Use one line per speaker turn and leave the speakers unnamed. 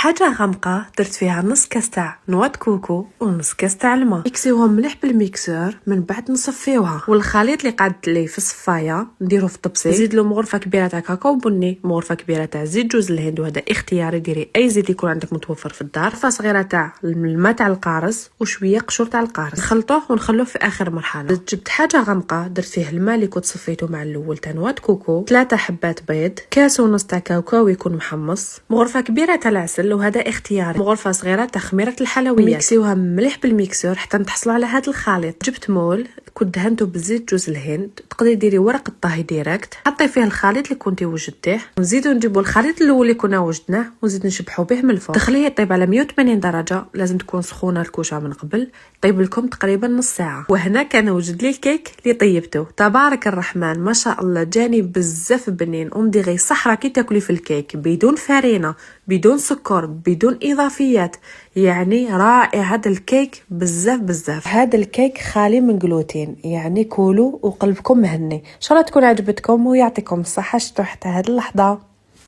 حاجه غامقه درت فيها نص كاس تاع نواد كوكو ونص كاس تاع الماء. ميكسيوهم مليح بالميكسور، من بعد نصفيوها. والخليط اللي قعدت لي في الصفايه نديروه في الطبسي. نزيد له مغرفه كبيره تاع كاكاو بني، مغرفه كبيره تاع زيت جوز الهند، وهذا اختياري، ديري اي زيت يكون عندك متوفر في الدار. غرفه صغيره تاع الماء تاع القارص وشويه قشور تاع القارص، نخلطوه ونخلوه في اخر مرحله. جبت حاجه غامقه درت فيه الماء اللي كنت صفيته مع الاول تاع نواد كوكو، 3 حبات بيض، كاس ونص تاع كاكاو يكون محمص، مغرفه كبيره تاع العسل، وهذا اختياري، مغرفه صغيره تاع خميره الحلويات. ميكسيوها مليح بالميكسور حتى نحصلوا على هذا الخليط. جبت مول كنت دهنته بزيت جوز الهند، تقدري ديري ورق الطهي ديريكت، حطي فيه الخليط اللي كنتي وجدتيه، ونزيدو نجيبوا الخليط الاول اللي كنا وجدناه ونزيد نشبحوا به من الفوق. تخليه يطيب على 180 درجه، لازم تكون سخونه الكوشه من قبل، طيب لكم تقريبا نص ساعه. وهنا كان وجد لي الكيك اللي طيبته، تبارك الرحمن ما شاء الله، جاني بزاف بنين، انديغي صح راكي تاكلي في الكيك بدون فرينه، بدون سكر، بدون اضافيات، يعني رائع هذا الكيك بزاف بزاف. هذا الكيك خالي من جلوتين، يعني كولوا وقلبكم مهني. ان شاء الله تكون عجبتكم ويعطيكم الصحه. شتو حتى هذه اللحظه.